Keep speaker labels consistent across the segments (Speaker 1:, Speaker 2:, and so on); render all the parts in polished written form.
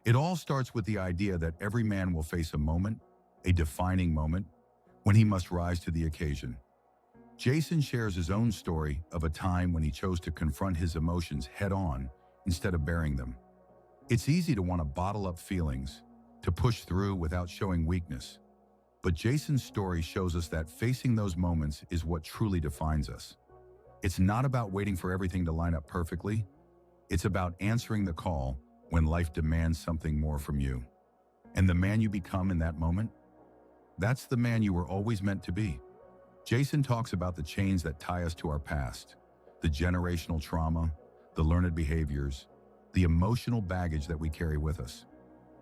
Speaker 1: It all starts with the idea that every man will face a moment, a defining moment, when he must rise to the occasion. Jason shares his own story of a time when he chose to confront his emotions head-on instead of burying them. It's easy to want to bottle up feelings, to push through without showing weakness. But Jason's story shows us that facing those moments is what truly defines us. It's not about waiting for everything to line up perfectly. It's about answering the call when life demands something more from you. And the man you become in that moment, that's the man you were always meant to be. Jason talks about the chains that tie us to our past, the generational trauma, the learned behaviors, the emotional baggage that we carry with us.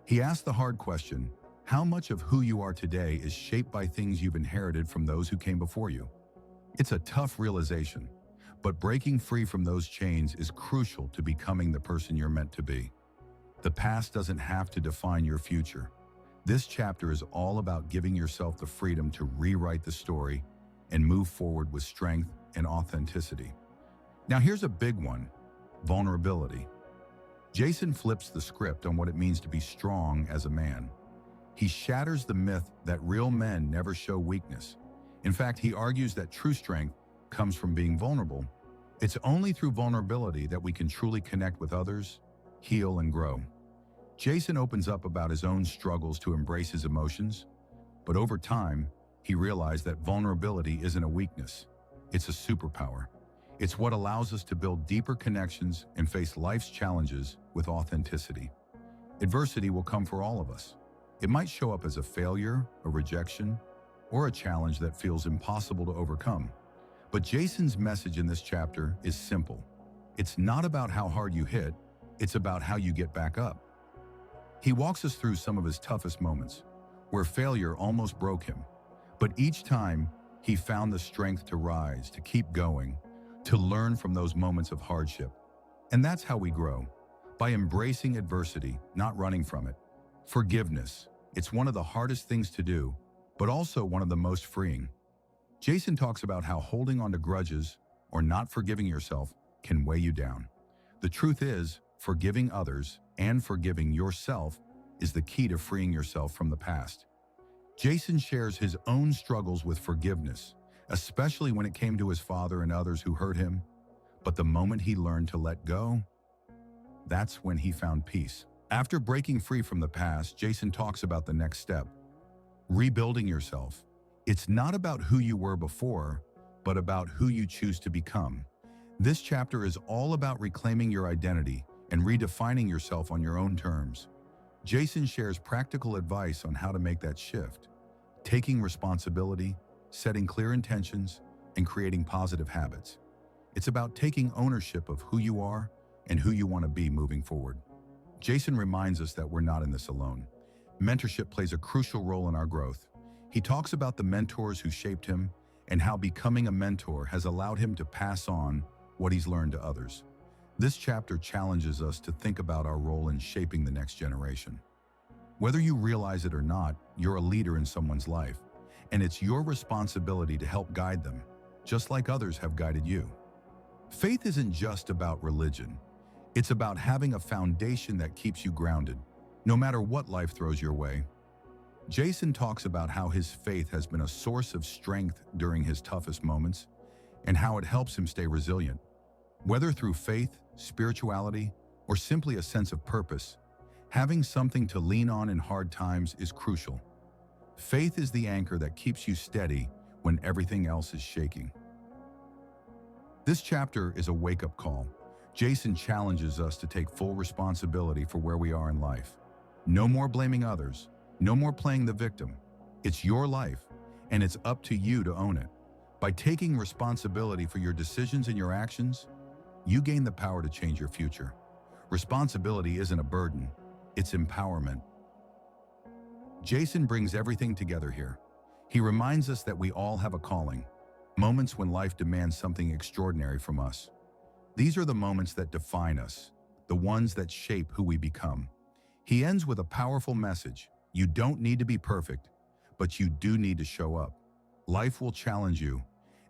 Speaker 1: He asks the hard question, how much of who you are today is shaped by things you've inherited from those who came before you? It's a tough realization, but breaking free from those chains is crucial to becoming the person you're meant to be. The past doesn't have to define your future. This chapter is all about giving yourself the freedom to rewrite the story and move forward with strength and authenticity. Now here's a big one, vulnerability. Jason flips the script on what it means to be strong as a man. He shatters the myth that real men never show weakness. In fact, he argues that true strength comes from being vulnerable. It's only through vulnerability that we can truly connect with others, heal, and grow. Jason opens up about his own struggles to embrace his emotions, but over time, he realized that vulnerability isn't a weakness. It's a superpower. It's what allows us to build deeper connections and face life's challenges with authenticity. Adversity will come for all of us. It might show up as a failure, a rejection, or a challenge that feels impossible to overcome. But Jason's message in this chapter is simple. It's not about how hard you hit, it's about how you get back up. He walks us through some of his toughest moments, where failure almost broke him. But each time, he found the strength to rise, to keep going, to learn from those moments of hardship. And that's how we grow, by embracing adversity, not running from it. Forgiveness. It's one of the hardest things to do, but also one of the most freeing. Jason talks about how holding on to grudges or not forgiving yourself can weigh you down. The truth is, forgiving others and forgiving yourself is the key to freeing yourself from the past. Jason shares his own struggles with forgiveness, especially when it came to his father and others who hurt him. But the moment he learned to let go, that's when he found peace. After breaking free from the past, Jason talks about the next step, rebuilding yourself. It's not about who you were before, but about who you choose to become. This chapter is all about reclaiming your identity and redefining yourself on your own terms. Jason shares practical advice on how to make that shift, taking responsibility, setting clear intentions, and creating positive habits. It's about taking ownership of who you are and who you want to be moving forward. Jason reminds us that we're not in this alone. Mentorship plays a crucial role in our growth. He talks about the mentors who shaped him and how becoming a mentor has allowed him to pass on what he's learned to others. This chapter challenges us to think about our role in shaping the next generation. Whether you realize it or not, you're a leader in someone's life, and it's your responsibility to help guide them, just like others have guided you. Faith isn't just about religion. It's about having a foundation that keeps you grounded, no matter what life throws your way. Jason talks about how his faith has been a source of strength during his toughest moments, and how it helps him stay resilient. Whether through faith, spirituality, or simply a sense of purpose, having something to lean on in hard times is crucial. Faith is the anchor that keeps you steady when everything else is shaking. This chapter is a wake-up call. Jason challenges us to take full responsibility for where we are in life. No more blaming others, no more playing the victim. It's your life, and it's up to you to own it. By taking responsibility for your decisions and your actions, you gain the power to change your future. Responsibility isn't a burden, it's empowerment. Jason brings everything together here. He reminds us that we all have a calling, moments when life demands something extraordinary from us. These are the moments that define us, the ones that shape who we become. He ends with a powerful message. You don't need to be perfect, but you do need to show up. Life will challenge you,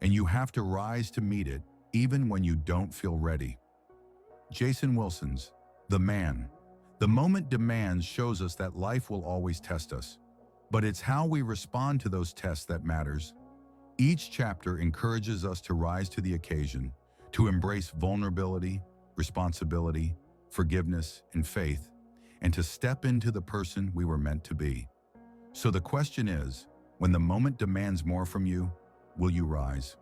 Speaker 1: and you have to rise to meet it, even when you don't feel ready. Jason Wilson's The Man, The moment demands shows us that life will always test us, but it's how we respond to those tests that matters. Each chapter encourages us to rise to the occasion, to embrace vulnerability, responsibility, forgiveness, and faith, and to step into the person we were meant to be. So the question is, when the moment demands more from you, will you rise?